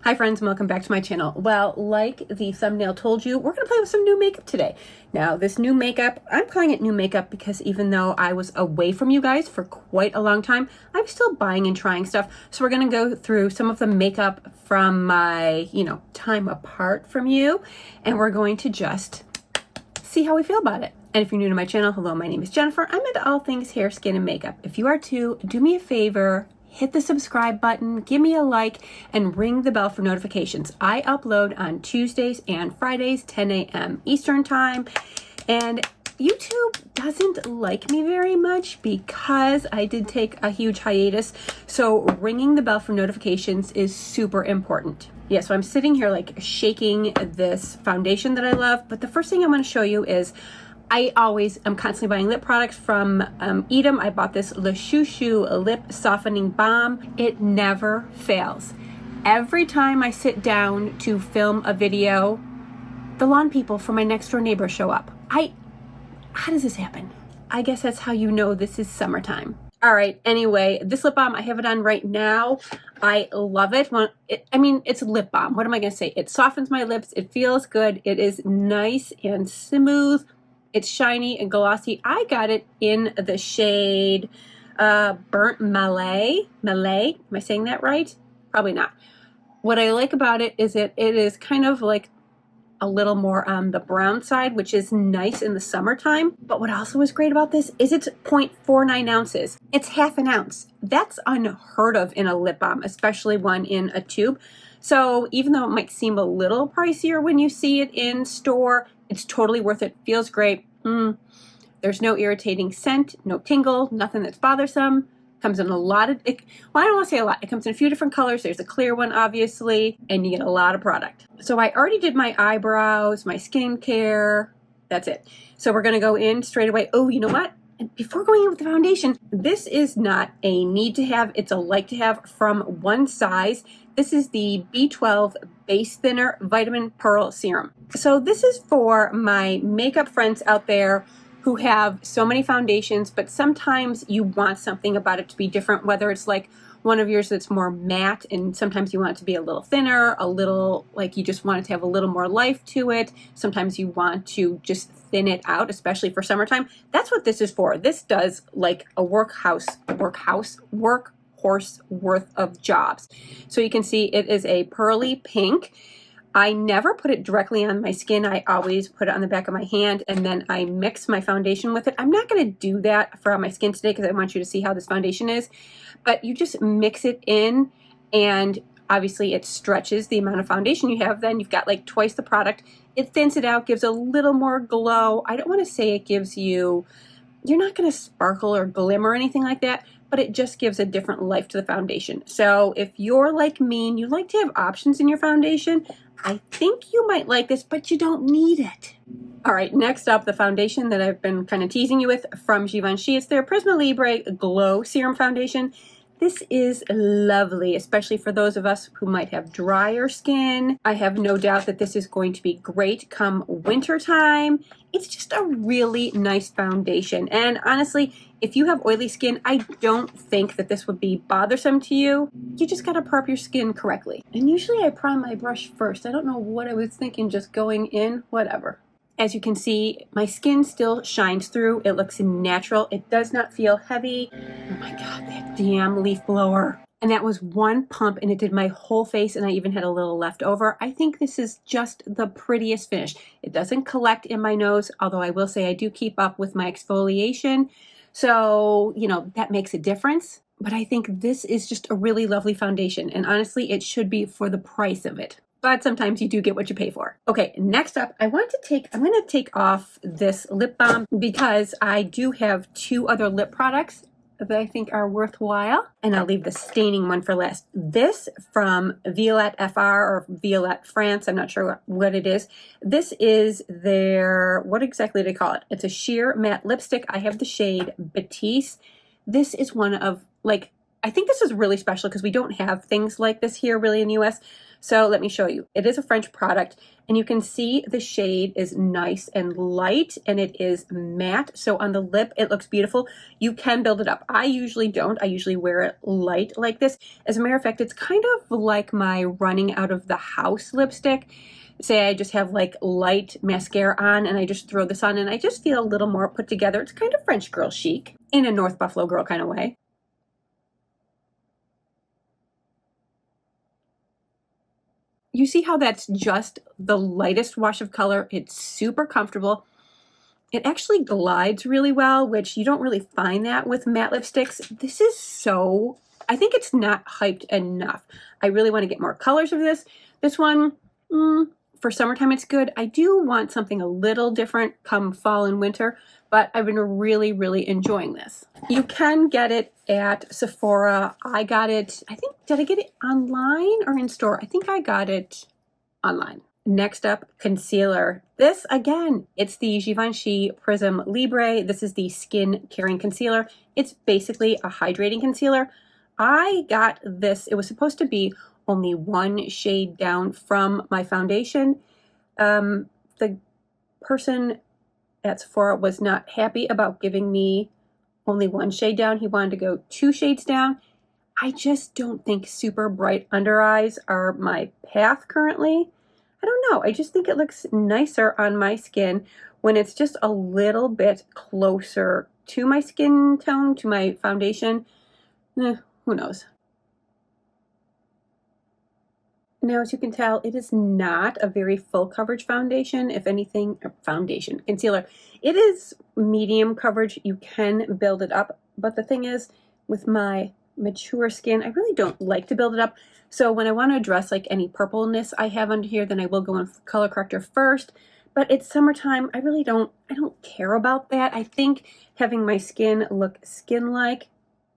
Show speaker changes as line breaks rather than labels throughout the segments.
Hi friends, and welcome back to my channel. Well, like the thumbnail told you, we're gonna play with some new makeup today. Now, this new makeup, I'm calling it new makeup because even though I was away from you guys for quite a long time, I'm still buying and trying stuff. So we're gonna go through some of the makeup from my, time apart from you, and we're going to just see how we feel about it. And if you're new to my channel, hello, my name is Jennifer. I'm into all things hair, skin, and makeup. If you are too, do me a favor, hit the subscribe button, give me a like, and ring the bell for notifications. I upload on Tuesdays and Fridays, 10 a.m. Eastern time, and YouTube doesn't like me very much because I did take a huge hiatus, so ringing the bell for notifications is super important. Yeah, so I'm sitting here like shaking this foundation that I love, but the first thing I want to show you is I'm constantly buying lip products from Edam. I bought this Le Chou Chou Lip Softening Balm. It never fails. Every time I sit down to film a video, the lawn people from my next door neighbor show up. How does this happen? I guess that's how you know this is summertime. All right, anyway, this lip balm, I have it on right now. I love it. It's a lip balm. What am I gonna say? It softens my lips. It feels good. It is nice and smooth. It's shiny and glossy. I got it in the shade Burnt Malay. Am I saying that right? Probably not. What I like about it is it is kind of like a little more on the brown side, which is nice in the summertime. But what also is great about this is it's 0.49 ounces. It's half an ounce. That's unheard of in a lip balm, especially one in a tube. So even though it might seem a little pricier when you see it in store, it's totally worth it. Feels great. There's no irritating scent, no tingle, nothing that's bothersome. Comes in a lot of, I don't want to say a lot. It comes in a few different colors. There's a clear one, obviously, and you get a lot of product. So I already did my eyebrows, my skincare. That's it. So we're going to go in straight away. Oh, you know what? Before going in with the foundation, this is not a need to have. It's a like to have from One Size. This is the B12 Base Thinner Vitamin Pearl Serum. So this is for my makeup friends out there who have so many foundations, but sometimes you want something about it to be different, whether it's like one of yours that's more matte and sometimes you want it to be a little thinner, a little like you just want it to have a little more life to it. Sometimes you want to just thin it out, especially for summertime. That's what this is for. This does like a workhorse worth of jobs. So you can see it is a pearly pink. I never put it directly on my skin. I always put it on the back of my hand and then I mix my foundation with it. I'm not going to do that for my skin today because I want you to see how this foundation is. But you just mix it in and obviously it stretches the amount of foundation you have. Then you've got like twice the product. It thins it out, gives a little more glow. I don't want to say it gives you, you're not going to sparkle or glimmer or anything like that, but it just gives a different life to the foundation. So if you're like me and you like to have options in your foundation, I think you might like this, but you don't need it. All right, next up, the foundation that I've been kind of teasing you with from Givenchy. It's their Prisma Libre Glow Serum Foundation. This is lovely, especially for those of us who might have drier skin. I have no doubt that this is going to be great come winter time. It's just a really nice foundation. And honestly, if you have oily skin, I don't think that this would be bothersome to you. You just gotta prep your skin correctly. And usually I prime my brush first. I don't know what I was thinking, just going in, whatever. As you can see, my skin still shines through. It looks natural. It does not feel heavy. Oh my God, that damn leaf blower. And that was one pump and it did my whole face and I even had a little left over. I think this is just the prettiest finish. It doesn't collect in my nose, although I will say I do keep up with my exfoliation. So, that makes a difference. But I think this is just a really lovely foundation. And honestly, it should be for the price of it. But sometimes you do get what you pay for. Okay, next up, I'm going to take off this lip balm because I do have two other lip products that I think are worthwhile. And I'll leave the staining one for last. This from Violette FR or Violette France. I'm not sure what it is. This is their, what exactly do they call it? It's a sheer matte lipstick. I have the shade Batiste. This is one of I think this is really special because we don't have things like this here really in the US. So let me show you. It is a French product, and you can see the shade is nice and light, and it is matte. So on the lip, it looks beautiful. You can build it up. I usually don't. I usually wear it light like this. As a matter of fact, it's kind of like my running out of the house lipstick. Say I just have like light mascara on and I just throw this on and I just feel a little more put together. It's kind of French girl chic in a North Buffalo girl kind of way. You see how that's just the lightest wash of color? It's super comfortable. It actually glides really well, which you don't really find that with matte lipsticks. This is so, I think it's not hyped enough. I really want to get more colors of this. This one, for summertime, it's good. I do want something a little different come fall and winter, but I've been really, really enjoying this. You can get it at Sephora. I got it, I think, did I get it online or in store? I think I got it online. Next up, concealer. This, again, it's the Givenchy Prism Libre. This is the Skin Caring Concealer. It's basically a hydrating concealer. I got this, it was supposed to be only one shade down from my foundation. The person at Sephora was not happy about giving me only one shade down. He wanted to go 2 shades down. I just don't think super bright under eyes are my path currently. I don't know. I just think it looks nicer on my skin when it's just a little bit closer to my skin tone, to my foundation. Who knows? Now, as you can tell, it is not a very full coverage foundation. If anything, concealer. It is medium coverage. You can build it up. But the thing is, with my mature skin, I really don't like to build it up. So when I want to address like any purpleness I have under here, then I will go in color corrector first. But it's summertime. I don't care about that. I think having my skin look skin-like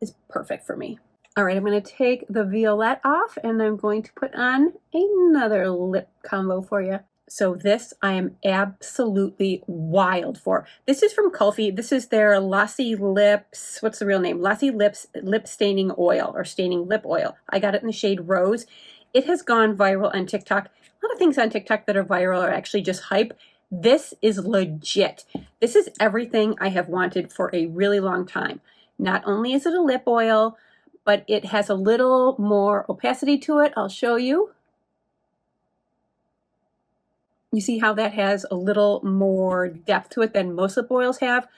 is perfect for me. All right, I'm going to take the violet off and I'm going to put on another lip combo for you. So this I am absolutely wild for. This is from Kulfi. This is their Lassie Lips, what's the real name? Lassie Lips Lip Staining Oil or Staining Lip Oil. I got it in the shade Rose. It has gone viral on TikTok. A lot of things on TikTok that are viral are actually just hype. This is legit. This is everything I have wanted for a really long time. Not only is it a lip oil, but it has a little more opacity to it. I'll show you. You see how that has a little more depth to it than most lip oils have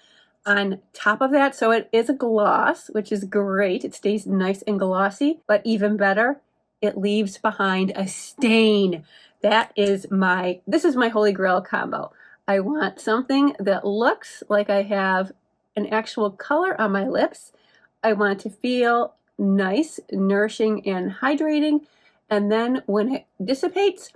on top of that. So it is a gloss, which is great. It stays nice and glossy, but even better, it leaves behind a stain. This is my holy grail combo. I want something that looks like I have an actual color on my lips. I want to feel nice, nourishing, and hydrating. And then when it dissipates,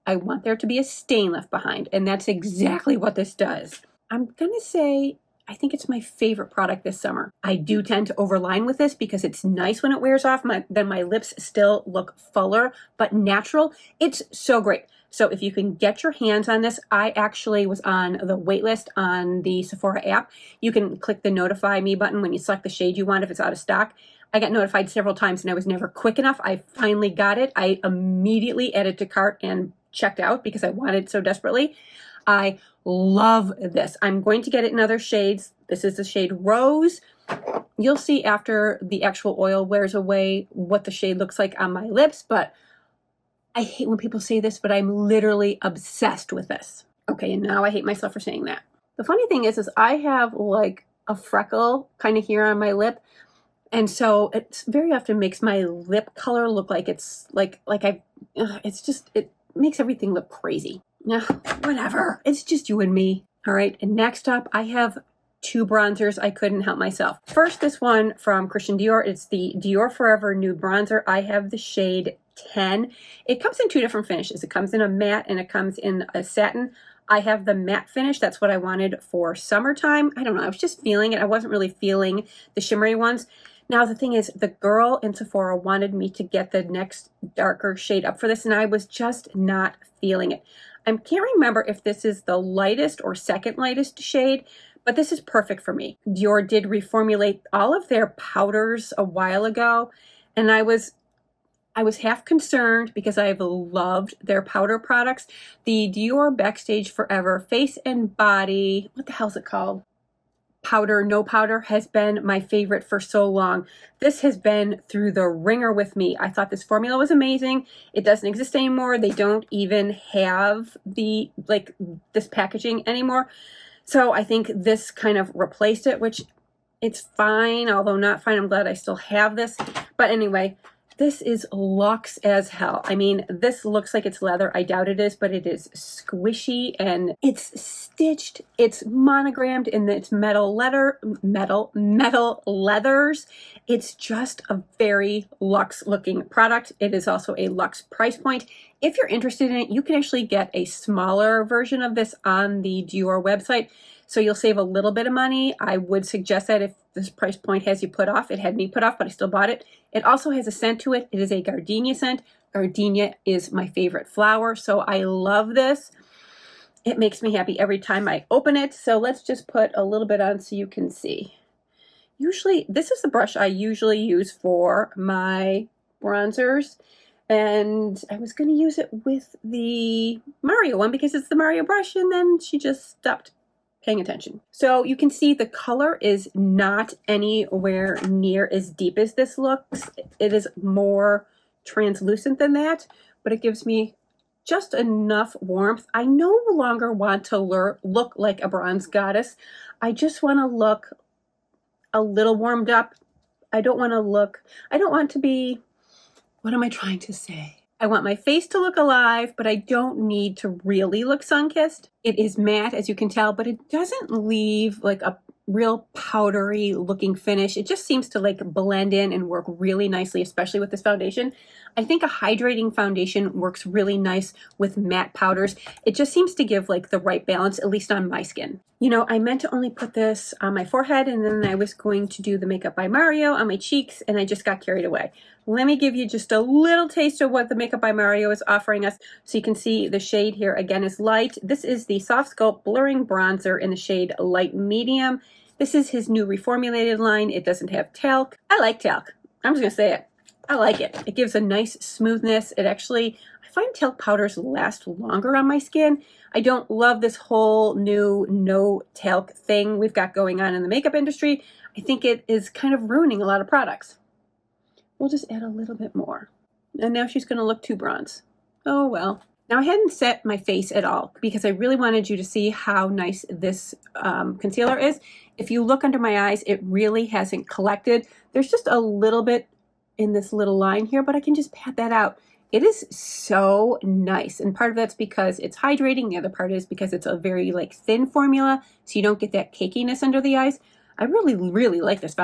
I want there to be a stain left behind. And that's exactly what this does. I'm going to say, I think it's my favorite product this summer. I do tend to overline with this because it's nice when it wears off. Then my lips still look fuller, but natural. It's so great. So if you can get your hands on this, I actually was on the wait list on the Sephora app. You can click the notify me button when you select the shade you want if it's out of stock. I got notified several times and I was never quick enough. I finally got it. I immediately added to cart and checked out because I wanted it so desperately. I love this. I'm going to get it in other shades. This is the shade Rose. You'll see after the actual oil wears away what the shade looks like on my lips, but I hate when people say this, but I'm literally obsessed with this. Okay, and now I hate myself for saying that. The funny thing is I have like a freckle kind of here on my lip. And so it very often makes my lip color look like it's it makes everything look crazy. Whatever. It's just you and me. All right. And next up, I have 2 bronzers. I couldn't help myself. First, this one from Christian Dior. It's the Dior Forever Nude Bronzer. I have the shade 10. It comes in 2 different finishes. It comes in a matte and it comes in a satin. I have the matte finish. That's what I wanted for summertime. I don't know. I was just feeling it. I wasn't really feeling the shimmery ones. Now, the thing is, the girl in Sephora wanted me to get the next darker shade up for this, and I was just not feeling it. I can't remember if this is the lightest or second lightest shade, but this is perfect for me. Dior did reformulate all of their powders a while ago, and I was I was half concerned because I've loved their powder products. The Dior Backstage Forever Face and Body, what the hell is it called? Powder, no powder, has been my favorite for so long. This has been through the ringer with me. I thought this formula was amazing. It doesn't exist anymore. They don't even have the, like, this packaging anymore. So I think this kind of replaced it, which it's fine, although not fine. I'm glad I still have this. But anyway, this is luxe as hell. I mean, this looks like it's leather. I doubt it is, but it is squishy and it's stitched. It's monogrammed in its metal leathers. It's just a very luxe looking product. It is also a luxe price point. If you're interested in it, you can actually get a smaller version of this on the Dior website. So you'll save a little bit of money. I would suggest that if this price point has you put off. It had me put off, but I still bought it. It also has a scent to it. It is a gardenia scent. Gardenia is my favorite flower, so I love this. It makes me happy every time I open it. So let's just put a little bit on so you can see. Usually, this is the brush I usually use for my bronzers. And I was going to use it with the Mario one because it's the Mario brush, and then she just stopped paying attention. So you can see the color is not anywhere near as deep as this looks. It is more translucent than that, but it gives me just enough warmth. I no longer want to look like a bronze goddess. I just want to look a little warmed up. I don't want to be, what am I trying to say? I want my face to look alive, but I don't need to really look sun-kissed. It is matte, as you can tell, but it doesn't leave like a real powdery looking finish. It just seems to like blend in and work really nicely, especially with this foundation. I think a hydrating foundation works really nice with matte powders. It just seems to give like the right balance, at least on my skin. You know, I meant to only put this on my forehead, and then I was going to do the Makeup by Mario on my cheeks, and I just got carried away. Let me give you just a little taste of what the Makeup by Mario is offering us. So you can see the shade here again is light. This is the Soft Sculpt Blurring Bronzer in the shade Light Medium. This is his new reformulated line. It doesn't have talc. I like talc. I'm just gonna say it. I like it. It gives a nice smoothness. I find talc powders last longer on my skin. I don't love this whole new no talc thing we've got going on in the makeup industry. I think it is kind of ruining a lot of products. We'll just add a little bit more. And now she's gonna look too bronze. Oh well. Now I hadn't set my face at all because I really wanted you to see how nice this concealer is. If you look under my eyes, it really hasn't collected. There's just a little bit in this little line here, but I can just pat that out. It is so nice. And part of that's because it's hydrating. The other part is because it's a very like thin formula, so you don't get that cakiness under the eyes. I really, really like this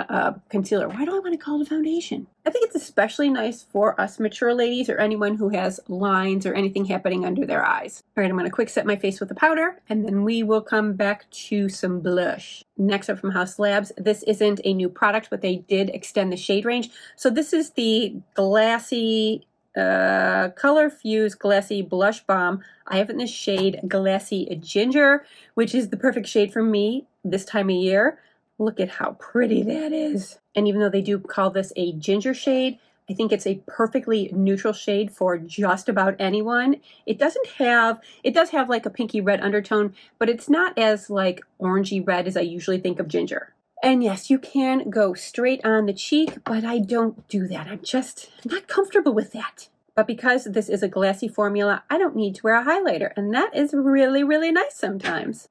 concealer. Why do I want to call it a foundation? I think it's especially nice for us mature ladies or anyone who has lines or anything happening under their eyes. All right, I'm going to quick set my face with the powder, and then we will come back to some blush. Next up from House Labs, this isn't a new product, but they did extend the shade range. So this is the Glassy Color Fuse Glassy Blush Balm. I have it in the shade Glassy Ginger, which is the perfect shade for me this time of year. Look at how pretty that is. And even though they do call this a ginger shade, I think it's a perfectly neutral shade for just about anyone. It does have like a pinky red undertone, but it's not as like orangey red as I usually think of ginger. And yes, you can go straight on the cheek, but I don't do that. I'm just not comfortable with that. But because this is a glassy formula, I don't need to wear a highlighter, and that is really, really nice sometimes.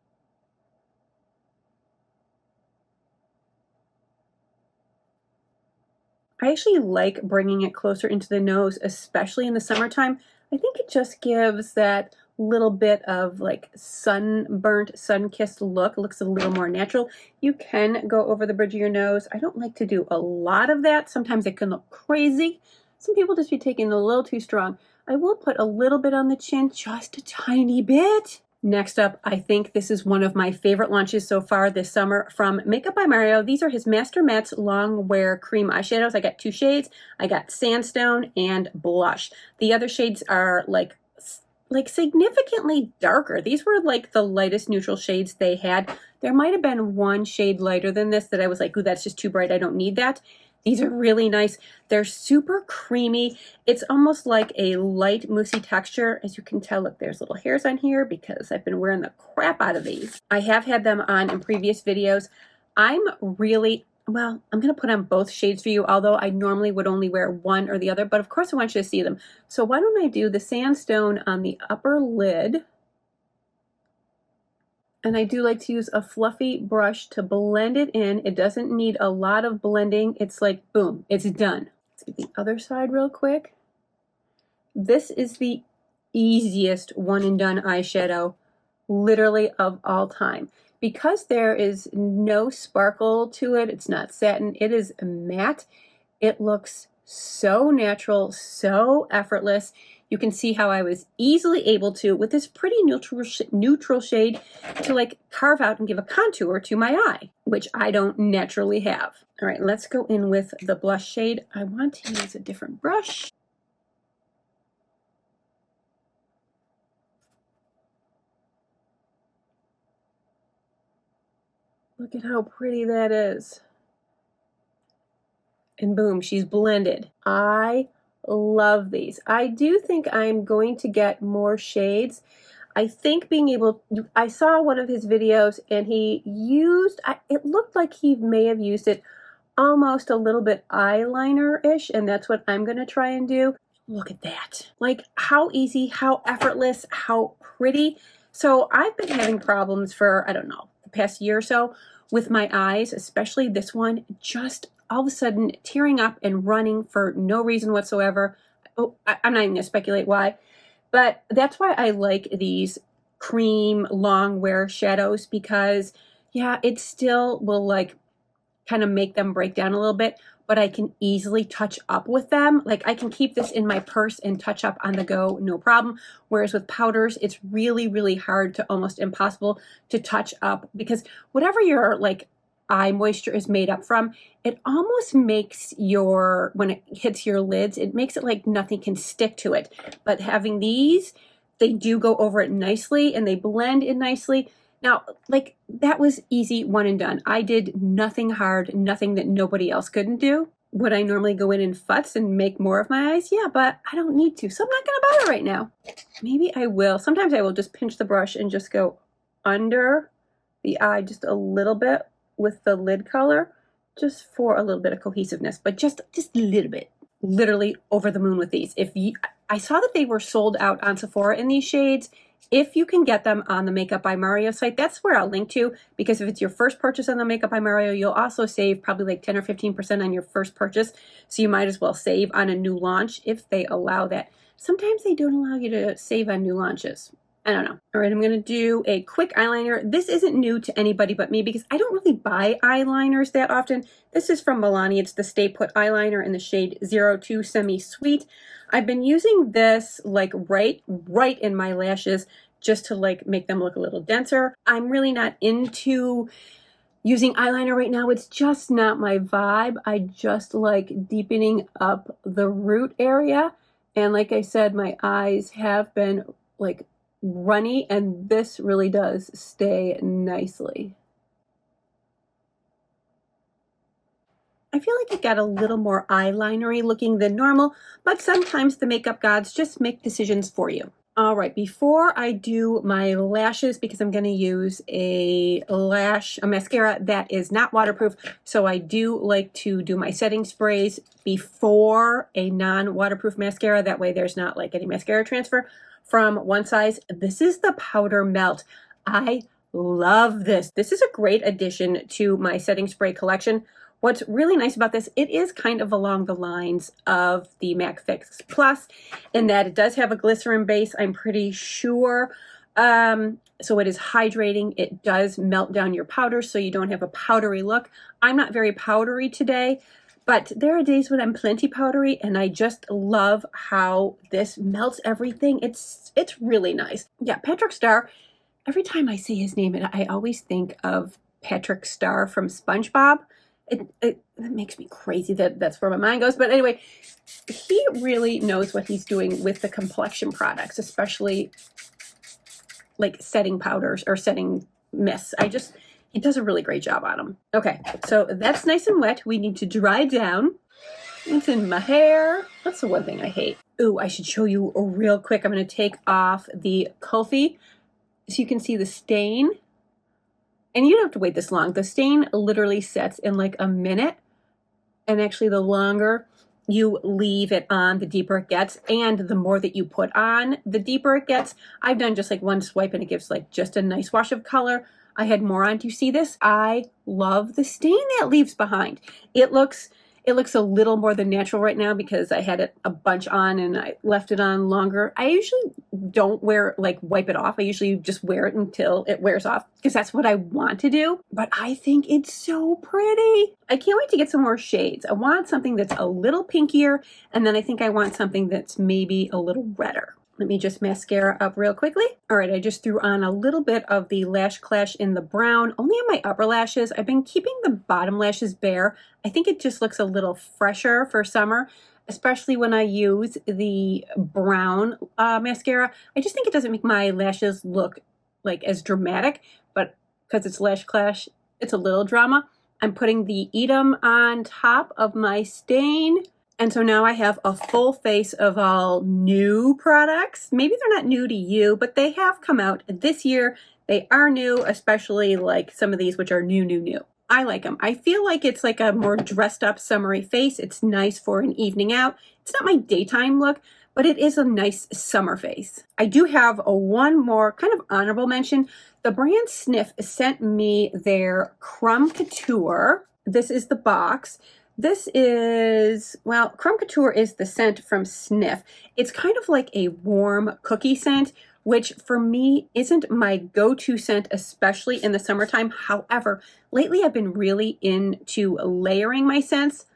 I actually like bringing it closer into the nose, especially in the summertime. I think it just gives that little bit of like sunburnt, sun-kissed look. It looks a little more natural. You can go over the bridge of your nose. I don't like to do a lot of that. Sometimes it can look crazy. Some people just be taking it a little too strong. I will put a little bit on the chin, just a tiny bit. Next up, I think this is one of my favorite launches so far this summer from Makeup by Mario. These are his Master Mattes Long Wear Cream Eyeshadows. I got 2 shades. I got Sandstone and Blush. The other shades are like significantly darker. These were like the lightest neutral shades they had. There might have been one shade lighter than this that I was like, ooh, that's just too bright. I don't need that. These are really nice. They're super creamy. It's almost like a light moussey texture. As you can tell, look, there's little hairs on here because I've been wearing the crap out of these. I have had them on in previous videos. I'm really, well, I'm going to put on both shades for you, although I normally would only wear one or the other, but of course I want you to see them. So why don't I do the sandstone on the upper lid? And I do like to use a fluffy brush to blend it in. It doesn't need a lot of blending. It's like, boom, it's done. Let's get the other side real quick. This is the easiest one and done eyeshadow, literally of all time. Because there is no sparkle to it, it's not satin, it is matte. It looks so natural, so effortless. You can see how I was easily able to, with this pretty neutral shade, to like carve out and give a contour to my eye, which I don't naturally have. All right, let's go in with the blush shade. I want to use a different brush. Look at how pretty that is. And boom, she's blended. I love these. I do think I'm going to get more shades. I think being able, I saw one of his videos and he used, it looked like he may have used it almost a little bit eyeliner-ish, and that's what I'm going to try and do. Look at that. Like how easy, how effortless, how pretty. So I've been having problems for, I don't know, the past year or so with my eyes, especially this one, just all of a sudden tearing up and running for no reason whatsoever. Oh, I'm not even gonna speculate why, but that's why I like these cream long wear shadows, because yeah, it still will like kind of make them break down a little bit, but I can easily touch up with them. Like I can keep this in my purse and touch up on the go, no problem. Whereas with powders, it's really, really hard to almost impossible to touch up, because whatever your like eye moisture is made up from, it almost makes your, when it hits your lids, it makes it like nothing can stick to it. But having these, they do go over it nicely and they blend in nicely. Now, like that was easy, one and done. I did nothing hard, nothing that nobody else couldn't do. Would I normally go in and futz and make more of my eyes? Yeah, but I don't need to. So I'm not gonna bother right now. Maybe I will. Sometimes I will just pinch the brush and just go under the eye just a little bit with the lid color, just for a little bit of cohesiveness, but just a little bit. Literally over the moon with these. I saw that they were sold out on Sephora in these shades. If you can get them on the Makeup by Mario site, that's where I'll link to, because if it's your first purchase on the Makeup by Mario, you'll also save probably like 10 or 15% on your first purchase. So you might as well save on a new launch if they allow that. Sometimes they don't allow you to save on new launches. I don't know. All right, I'm going to do a quick eyeliner. This isn't new to anybody but me because I don't really buy eyeliners that often. This is from Milani. It's the Stay Put eyeliner in the shade 02 Semi Sweet. I've been using this like right in my lashes just to like make them look a little denser. I'm really not into using eyeliner right now. It's just not my vibe. I just like deepening up the root area. And like I said, my eyes have been like runny, and this really does stay nicely. I feel like it got a little more eyelinery looking than normal, but sometimes the makeup gods just make decisions for you. All right, before I do my lashes, because I'm going to use a mascara that is not waterproof, so I do like to do my setting sprays before a non-waterproof mascara. That way there's not like any mascara transfer from one size. This is the Powder Melt. I love this. This is a great addition to my setting spray collection. What's really nice about this, it is kind of along the lines of the MAC Fix Plus in that it does have a glycerin base, I'm pretty sure. So it is hydrating. It does melt down your powder so you don't have a powdery look. I'm not very powdery today, but there are days when I'm plenty powdery, and I just love how this melts everything. It's really nice. Yeah, Patrick Star, every time I say his name, I always think of Patrick Star from SpongeBob. It makes me crazy that that's where my mind goes. But anyway, he really knows what he's doing with the complexion products, especially like setting powders or setting mists. He does a really great job on them. Okay, so that's nice and wet. We need to dry down. It's in my hair. That's the one thing I hate. Ooh, I should show you real quick. I'm going to take off the Kulfi so you can see the stain. And you don't have to wait this long. The stain literally sets in like a minute. And actually, the longer you leave it on, the deeper it gets. And the more that you put on, the deeper it gets. I've done just like one swipe and it gives like just a nice wash of color. I had more on. Do you see this? I love the stain that leaves behind. It looks a little more than natural right now because I had it a bunch on and I left it on longer. I usually don't wipe it off. I usually just wear it until it wears off because that's what I want to do. But I think it's so pretty. I can't wait to get some more shades. I want something that's a little pinkier, and then I think I want something that's maybe a little redder. Let me just mascara up real quickly. All right, I just threw on a little bit of the Lash Clash in the brown, only on my upper lashes. I've been keeping the bottom lashes bare. I think it just looks a little fresher for summer, especially when I use the brown mascara. I just think it doesn't make my lashes look like as dramatic, but because it's Lash Clash, it's a little drama. I'm putting the Edam on top of my stain. And so now I have a full face of all new products. Maybe they're not new to you, but they have come out this year. They are new, especially like some of these, which are new. I like them. I feel like it's like a more dressed up summery face. It's nice for an evening out. It's not my daytime look, but it is a nice summer face. I do have one more kind of honorable mention. The brand Snif sent me their Crumb Couture. This is the box. This is, well, Crumb Couture is the scent from Snif. It's kind of like a warm cookie scent, which for me isn't my go-to scent, especially in the summertime. However, lately I've been really into layering my scents.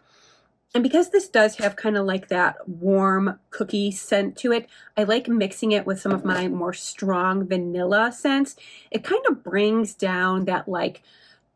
And because this does have kind of like that warm cookie scent to it, I like mixing it with some of my more strong vanilla scents. It kind of brings down that like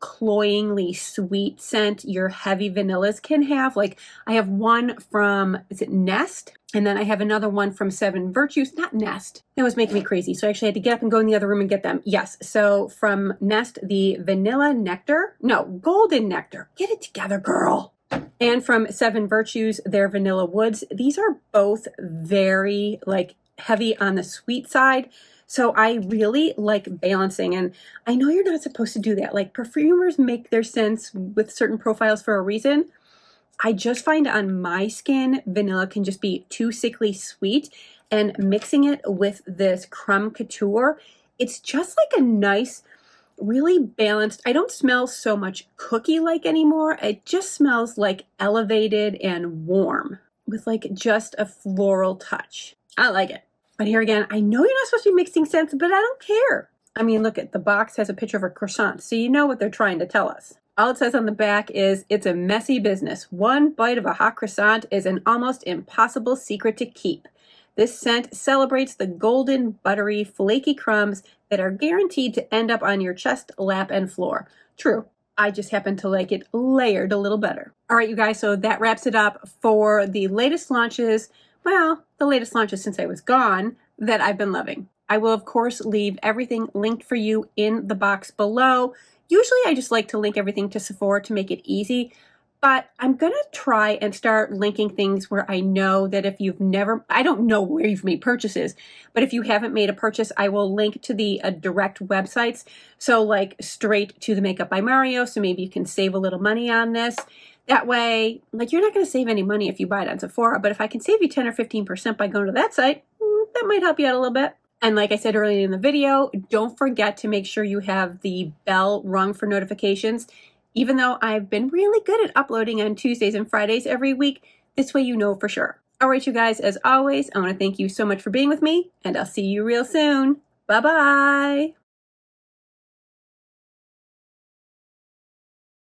cloyingly sweet scent your heavy vanillas can have. Like I have one from, is it Nest? And then I have another one from Seven Virtues, not Nest. That was making me crazy. So I actually had to get up and go in the other room and get them. Yes. So from Nest, the Vanilla Nectar. No, Golden Nectar. Get it together, girl. And from Seven Virtues, their Vanilla Woods. These are both very like heavy on the sweet side. So I really like balancing, and I know you're not supposed to do that. Like perfumers make their scents with certain profiles for a reason. I just find on my skin, vanilla can just be too sickly sweet, and mixing it with this Crumb Couture, it's just like a nice, really balanced. I don't smell so much cookie-like anymore. It just smells like elevated and warm with like just a floral touch. I like it. But here again, I know you're not supposed to be mixing scents, but I don't care. I mean, look at the box has a picture of a croissant, so you know what they're trying to tell us. All it says on the back is, it's a messy business. One bite of a hot croissant is an almost impossible secret to keep. This scent celebrates the golden, buttery, flaky crumbs that are guaranteed to end up on your chest, lap, and floor. True. I just happen to like it layered a little better. All right, you guys, so that wraps it up for the latest launches. Well, the latest launches since I was gone that I've been loving. I will, of course, leave everything linked for you in the box below. Usually I just like to link everything to Sephora to make it easy, but I'm going to try and start linking things where I know that if you've never, I don't know where you've made purchases, but if you haven't made a purchase, I will link to the direct websites. So like straight to the Makeup by Mario, so maybe you can save a little money on this. That way, like you're not going to save any money if you buy it on Sephora, but if I can save you 10 or 15% by going to that site, that might help you out a little bit. And like I said earlier in the video, don't forget to make sure you have the bell rung for notifications. Even though I've been really good at uploading on Tuesdays and Fridays every week, this way you know for sure. All right, you guys, as always, I want to thank you so much for being with me, and I'll see you real soon. Bye-bye.